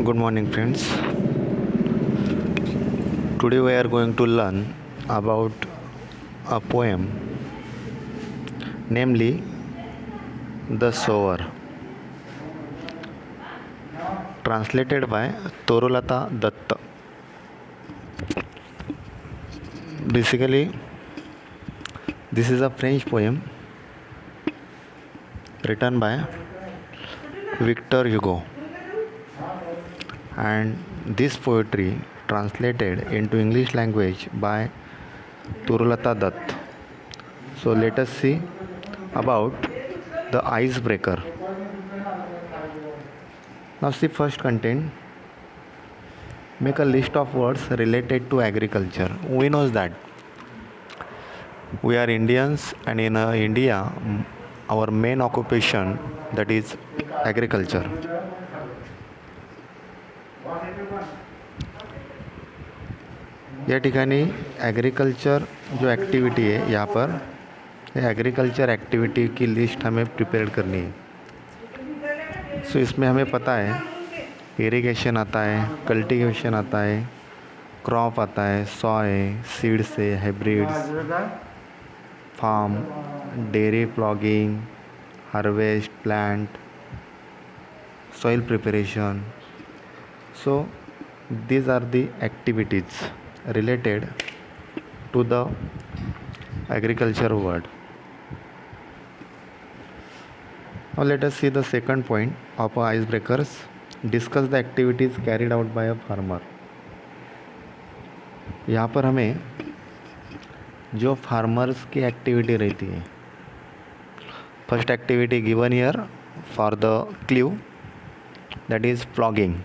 Good morning, friends. Today we are going to learn about a poem, namely The Sower, translated by Torulata Datta. Basically, this is a French poem written by Victor Hugo, and this poetry translated into English language by Torulata Dutt. So let us see about the icebreaker. Now see first content. Make a list of words related to agriculture. We know that we are Indians, and in India, our main occupation, that is agriculture. या ठिकाणी agriculture जो activity है यहाँ पर agriculture activity की list हमें prepare करनी है। सो इसमें हमें पता है इरिगेशन आता है, कल्टीवेशन आता है, क्रॉप आता है, सॉय, सीड्स है, hybrids, farm, dairy ploughing, harvest, plant, soil preparation. So these are the activities related to the agriculture world. Now let us see the second point of icebreakers. Discuss the activities carried out by a farmer. यहाँ पर हमें जो farmers की activity रहती है, first activity given year for the clue, that is plogging,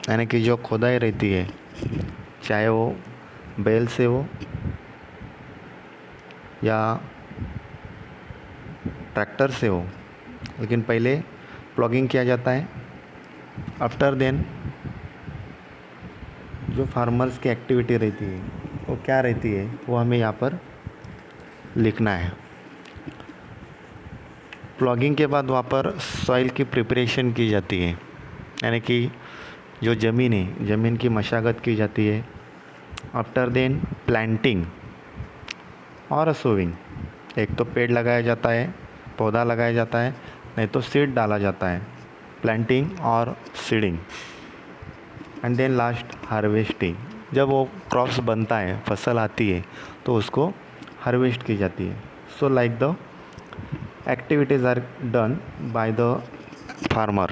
यानी कि जो खुदाई रहती है, चाहे वो बैल से हो या ट्रैक्टर से हो, लेकिन पहले प्लॉगिंग किया जाता है। आफ्टर देन जो फार्मर्स की एक्टिविटी रहती है वो क्या रहती है, वो हमें यहाँ पर लिखना है। प्लॉगिंग के बाद वहाँ पर सॉइल की प्रिपरेशन की जाती है, यानी कि जो ज़मीन है, ज़मीन की मशागत की जाती है। आफ्टर देन प्लांटिंग और सोविंग, एक तो पेड़ लगाया जाता है, पौधा लगाया जाता है, नहीं तो सीड डाला जाता है। प्लांटिंग और seeding, and then last harvesting, जब वो क्रॉप्स बनता है, फसल आती है, तो उसको हार्वेस्ट की जाती है। So like the activities are done by the farmer.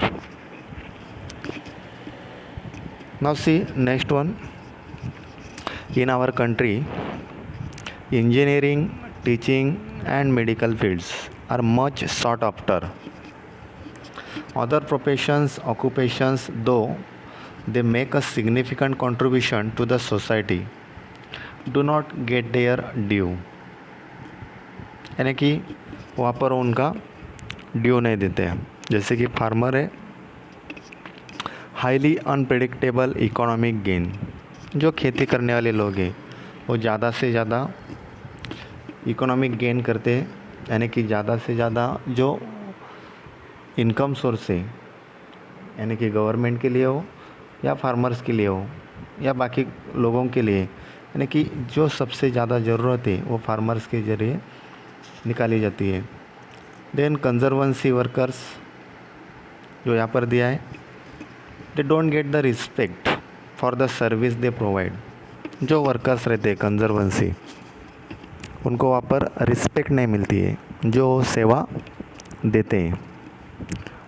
Now see next one. In our country, engineering, teaching and medical fields are much sought after. Other professions, occupations, though they make a significant contribution to the society, do not get their due. यानी कि वहाँ पर उनका due नहीं देते हैं। जैसे कि फार्मर है, हाईली अनप्रेडिक्टेबल इकोनॉमिक गेन, जो खेती करने वाले लोग हैं वो ज़्यादा से ज़्यादा इकोनॉमिक गेन करते हैं, यानी कि ज़्यादा से ज़्यादा जो इनकम सोर्स है, यानी कि गवर्नमेंट के लिए हो या फार्मर्स के लिए हो या बाकी लोगों के लिए, यानी कि जो सबसे ज़्यादा ज़रूरत है वो फार्मर्स के ज़रिए निकाली जाती है। देन कंजर्वेंसी वर्कर्स, जो यहाँ पर दिया है, they don't get the respect for the service they provide. जो वर्कर्स रहते हैं कंजर्वेंसी, उनको वहाँ पर रिस्पेक्ट नहीं मिलती है जो सेवा देते हैं।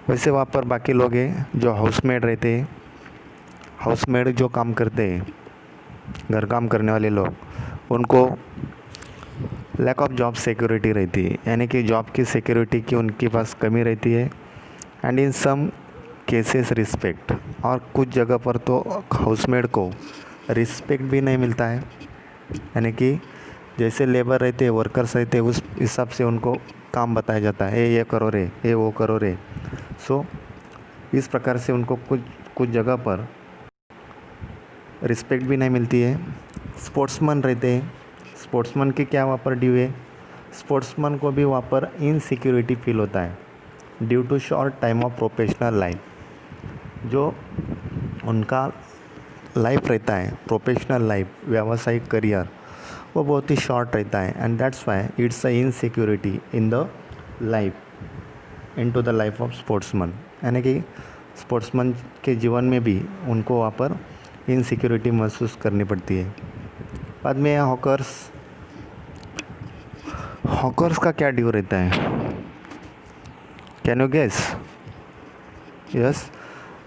वैसे वहाँ पर बाकी लोग हैं जो हाउसमेड रहते हैं, हाउसमेड जो काम करते हैं, घर काम करने वाले लोग, उनको लैक ऑफ जॉब सिक्योरिटी रहती है, यानी कि जॉब की सिक्योरिटी की उनके पास कमी रहती है। And in some cases respect, और कुछ जगह पर तो हाउसमेड को रिस्पेक्ट भी नहीं मिलता है, यानी कि जैसे लेबर रहते हैं, वर्कर्स रहते हैं, उस हिसाब से उनको काम बताया जाता है, ये करो रे, ये वो करो रे। सो इस प्रकार से उनको कुछ जगह पर रिस्पेक्ट भी नहीं मिलती है। स्पोर्ट्समैन रहते हैं, स्पोर्ट्समैन की क्या वहाँ पर ड्यू है, स्पोर्ट्समैन को भी वहाँ पर इनसिक्योरिटी फील होता है due to short time of professional life. जो उनका लाइफ रहता है, प्रोफेशनल लाइफ, व्यावसायिक करियर, वो बहुत ही शॉर्ट रहता है। And that's why it's a insecurity in the life, in to the life of sportsman. यानी कि स्पोर्ट्समैन के जीवन में भी उनको वहाँ पर इनसिक्योरिटी महसूस करनी पड़ती है। बाद में हॉकर्स, हॉकर्स का क्या ड्यू रहता है? Can you guess? Yes,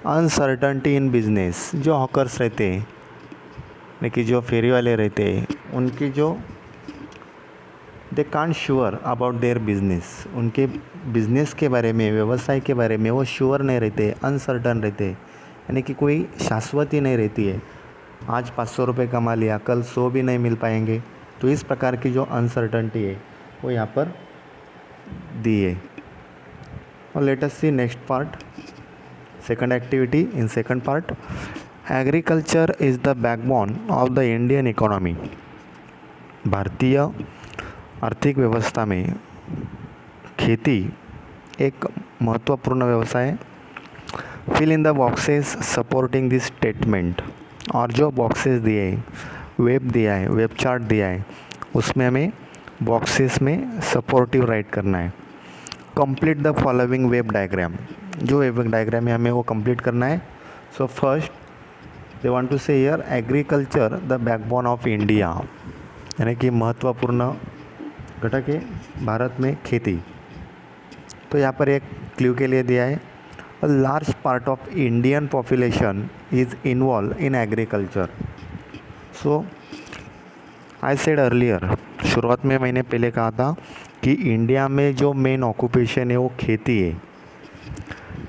uncertainty in business. जो हॉकर्स रहते हैं, लेकिन जो फेरी वाले रहते हैं, उनकी जो they can't sure about their business, उनके बिजनेस के बारे में, व्यवसाय के बारे में वो श्योर नहीं रहते, अनसर्टन रहते, यानी कि कोई शाश्वती नहीं रहती है। आज 500 रुपये कमा लिया, कल 100 भी नहीं मिल पाएंगे। तो इस प्रकार की जो अनसर्टनटी है वो यहाँ पर दी है। और let us see next part, second activity in second part. Agriculture is the backbone of the Indian economy. भारतीय आर्थिक व्यवस्था में खेती एक महत्वपूर्ण व्यवसाय है। Fill in the boxes supporting this statement. और जो बॉक्सेस दिए हैं, वेब दिया है, वेब चार्ट दिया है, उसमें हमें बॉक्सेस में सपोर्टिव राइट करना है। Complete the following web diagram. जो वेब डायग्राम है हमें वो कंप्लीट करना है। So first they want to say here agriculture the backbone of India, यानी कि महत्वपूर्ण घटक है भारत में खेती। तो यहाँ पर एक क्ल्यू के लिए दिया है, a large part of Indian population is involve in agriculture. So I said earlier, शुरुआत में मैंने पहले कहा था कि इंडिया में जो मेन ऑक्यूपेशन है वो खेती है,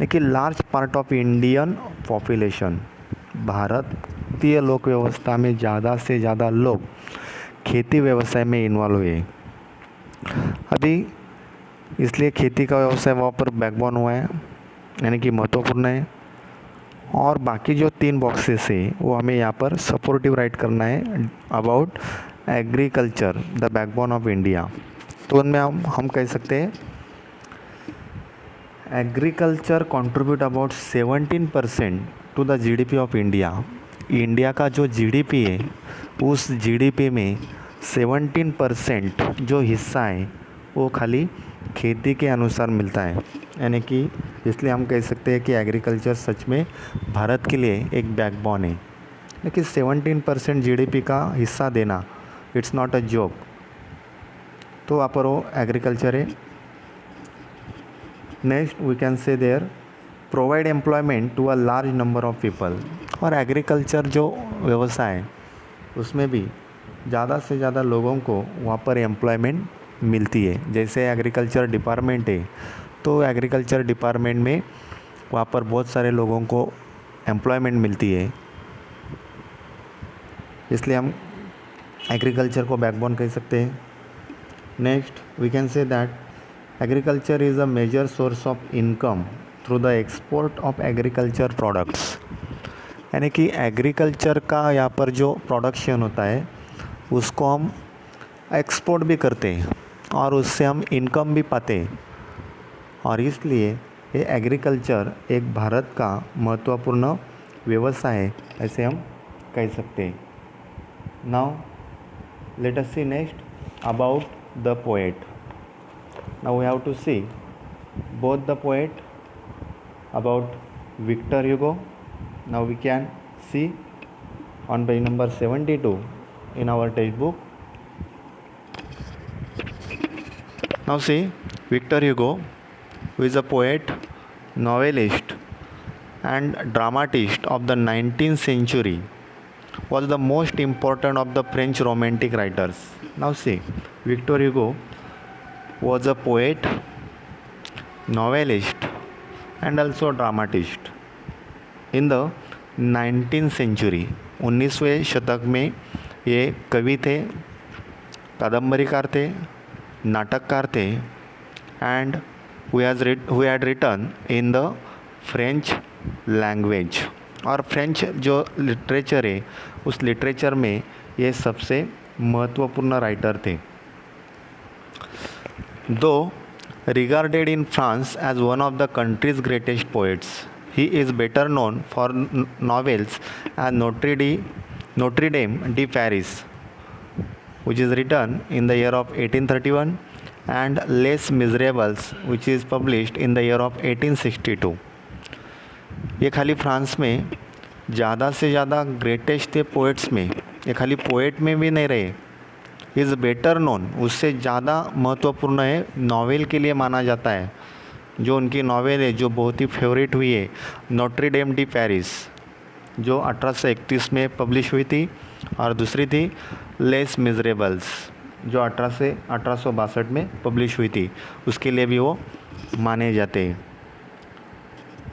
लेकिन large part of Indian population, भारतीय लोक व्यवस्था में ज़्यादा से ज़्यादा लोग खेती व्यवसाय में इन्वॉल्व हुए। अभी इसलिए खेती का व्यवसाय वहाँ पर बैकबोन हुआ है, यानी कि महत्वपूर्ण है। और बाकी जो 3 बॉक्सेस है वो हमें यहाँ पर सपोर्टिव राइट करना है about agriculture the backbone of India. तो उनमें हम कह सकते हैं agriculture contribute about 17% to the GDP of India. India का जो जीडीपी है उस जीडीपी में 17% जो हिस्सा है वो खाली खेती के अनुसार मिलता है। यानी कि इसलिए हम कह सकते हैं कि एग्रीकल्चर सच में भारत के लिए एक बैकबोन है। लेकिन 17% जीडीपी का हिस्सा देना, इट्स नॉट अ जोक। तो वहाँ पर वो एग्रीकल्चर है। Next we can say there provide employment to a large number of people. और एग्रीकल्चर जो व्यवसाय है उसमें भी ज़्यादा से ज़्यादा लोगों को वहाँ पर एम्प्लॉयमेंट मिलती है। जैसे एग्रीकल्चर डिपार्टमेंट है, तो एग्रीकल्चर डिपार्टमेंट में वहाँ पर बहुत सारे लोगों को एम्प्लॉयमेंट मिलती है। इसलिए हम एग्रीकल्चर को बैकबोन कह सकते हैं। Next we can say that agriculture is a major source of income through the export of agriculture products. यानी कि एग्रीकल्चर का यहाँ पर जो प्रोडक्शन होता है उसको हम एक्सपोर्ट भी करते हैं और उससे हम इनकम भी पाते हैं। और इसलिए ये एग्रीकल्चर एक भारत का महत्वपूर्ण व्यवसाय है, ऐसे हम कह सकते हैं। Now let us see next about the poet. Now we have to see both the poet about Victor Hugo. Now we can see on page number 72 in our textbook. Now see, Victor Hugo, who is a poet, novelist and dramatist of the 19th century, was the most important of the French romantic writers. Now see, Victor Hugo was a poet, novelist and also a dramatist in the 19th century. 19वें शतक में ये कवि थे, कादम्बरीकार थे, नाटककार थे and who had written in the French language. और फ्रेंच जो लिटरेचर है उस लिटरेचर में ये सबसे महत्वपूर्ण राइटर थे। Though regarded in France as one of the country's greatest poets. he is better known for novels as Notre Dame de Paris, which is written in the year of 1831, and Les Miserables, which is published in the year of 1862. ये खाली France में ज़्यादा से ज़्यादा greatest थे poets में, ये खाली पोएट में भी नहीं रहे, इज़ बेटर नोन, उससे ज़्यादा महत्वपूर्ण है नॉवेल के लिए माना जाता है। जो उनकी नॉवेल है जो बहुत ही फेवरेट हुई है, नोट्रे डेम डी पेरिस, जो 1831 में पब्लिश हुई थी, और दूसरी थी लेस मिजरेबल्स, जो 1862 में पब्लिश हुई थी, उसके लिए भी वो माने जाते हैं।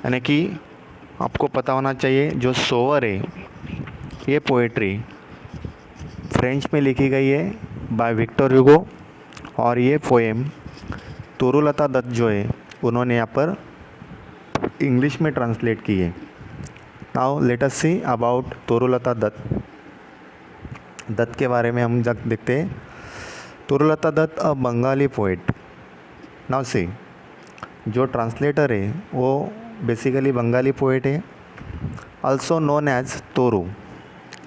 यानी कि आपको पता होना चाहिए जो सोवर है ये पोएट्री फ्रेंच में लिखी गई है बाय विक्टर ह्यूगो, और ये पोएम तोरुलता दत्त जो है उन्होंने यहाँ पर इंग्लिश में ट्रांसलेट की है। Now let us see about Torulata Dutt के बारे में हम जब देखते हैं। Torulata Dutt a Bengali poet. Now see, जो ट्रांसलेटर है वो बेसिकली बंगाली पोएट है, ऑल्सो नोन एज तोरू,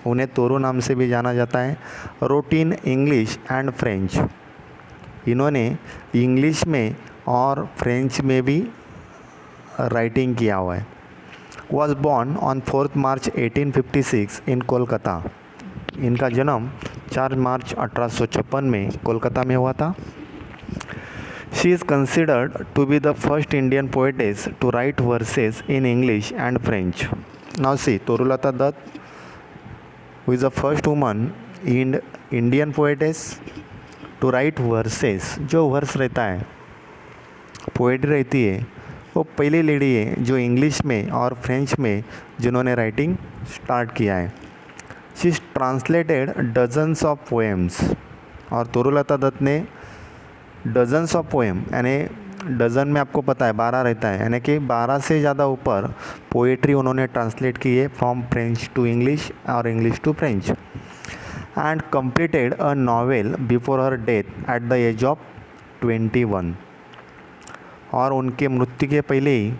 उन्हें तोरू नाम से भी जाना जाता है। Wrote in English and French, इन्होंने इंग्लिश में और फ्रेंच में भी राइटिंग किया हुआ है। Was born on 4 March 1856 in Kolkata, इनका जन्म 4 मार्च 1856 में कोलकाता में हुआ था। She is considered to be the first Indian poetess to write verses in English and French. Now see, Torulata Dutt who is the first woman in Indian poetess to write verses, जो verse रहता है, poetry रहती है, वो पहली lady है जो English में और फ्रेंच में जिन्होंने राइटिंग स्टार्ट किया है। She translated dozens of poems, और तोरुलता दत्त ने डजन्स ऑफ पोएम, यानी डज़न में आपको पता है 12 रहता है, यानी कि 12 से ज़्यादा ऊपर पोएट्री उन्होंने ट्रांसलेट की है फ्रॉम फ्रेंच टू इंग्लिश और English to French, and completed a novel before her death at the age of 21, और उनके मृत्यु के पहले ही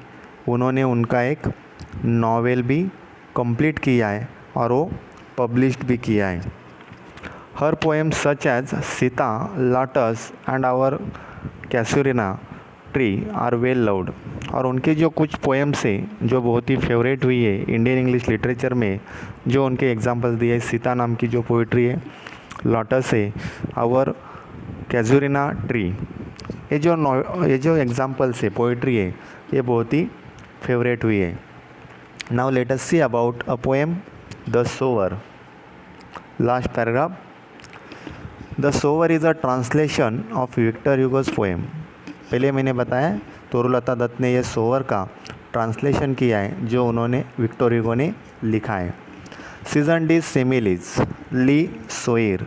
उन्होंने उनका एक नॉवेल भी कंप्लीट किया है और वो पब्लिश्ड भी किया है। Her poems such as Sita, lotus and our casuarina tree are well loved, और उनके जो कुछ पोएम्स हैं जो बहुत ही फेवरेट हुई है इंडियन इंग्लिश लिटरेचर में, जो उनके एग्जांपल्स दिए, सीता नाम की जो पोइट्री है, लॉटस है, आवर कैजुरिना ट्री, ये जो एग्जांपल्स है पोइट्री है, ये बहुत ही फेवरेट हुई है। Now let us see about a poem the sower, last paragraph. The sower is a translation of Victor Hugo's poem. पहले मैंने बताया तोरुलता दत्त ने ये सोवर का ट्रांसलेशन किया है जो उन्होंने विक्टर ह्यूगो ने लिखा है। सीजन डी सिमिलीज ली सोइर,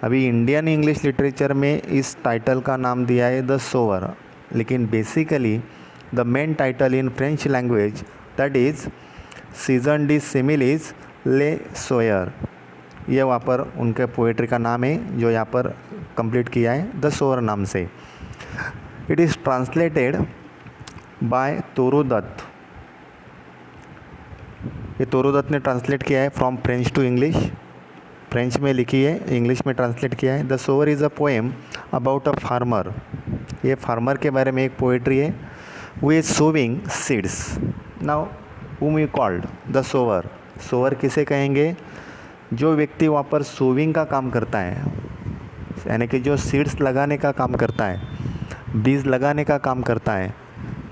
अभी इंडियन इंग्लिश लिटरेचर में इस टाइटल का नाम दिया है द सोवर, लेकिन basically the main title in French language that is season D similes ले सोयर, ये वहाँ पर उनके पोएट्री का नाम है जो यहाँ पर कंप्लीट किया है द सोवर नाम से। It is translated by Toru Dutt, ये तोरू दत्त ने ट्रांसलेट किया है from French to English, French में लिखी है, इंग्लिश में ट्रांसलेट किया है। The sower is a poem about a farmer, ये फार्मर के बारे में एक पोएट्री है। Who is sowing seeds, now whom you called the sower, sower किसे कहेंगे? जो व्यक्ति वहाँ पर सोविंग का काम करता है, यानी कि जो सीड्स लगाने का काम करता है, बीज लगाने का काम करता है,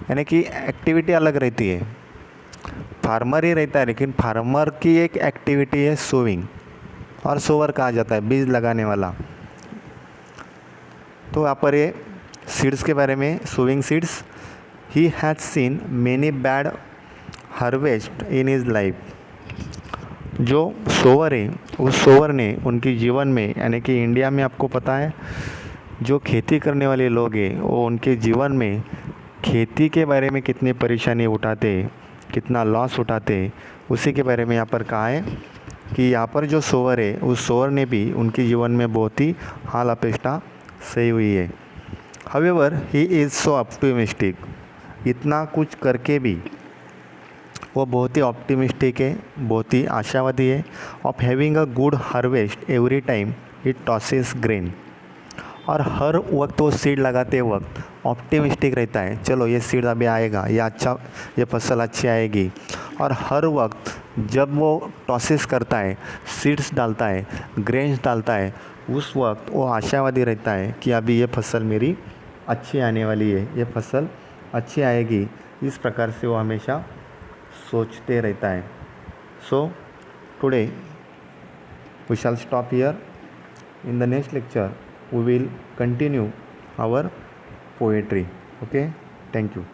यानी कि एक्टिविटी अलग रहती है, फार्मर ही रहता है, लेकिन फार्मर की एक एक्टिविटी है सोविंग, और सोवर कहा जाता है बीज लगाने वाला। तो यहाँ पर ये सीड्स के बारे में, sowing seeds, he had seen many bad harvest in his life, जो सोवर है उस सोवर ने उनके जीवन में, यानी कि इंडिया में आपको पता है जो खेती करने वाले लोग हैं वो उनके जीवन में खेती के बारे में कितनी परेशानी उठाते, कितना लॉस उठाते, उसी के बारे में यहाँ पर कहा है कि यहाँ पर जो सोवर है उस सोवर ने भी उनके जीवन में बहुत ही हाल अपेष्टा सही हुई है। However he is so optimistic, इतना कुछ करके भी वो बहुत ही ऑप्टिमिस्टिक है, बहुत ही आशावादी है। Of having a good harvest every time it tosses grain, और हर वक्त वो सीड लगाते वक्त ऑप्टिमिस्टिक रहता है, चलो ये सीड अभी आएगा, ये फसल अच्छी आएगी। और हर वक्त जब वो टॉसेस करता है, सीड्स डालता है, ग्रेन्स डालता है, उस वक्त वो आशावादी रहता है कि अभी ये फसल मेरी अच्छी आने वाली है, ये फसल अच्छी आएगी। इस प्रकार से वो हमेशा सोचते रहता है। So today we shall stop here. In the next lecture we will continue our poetry. Okay, thank you.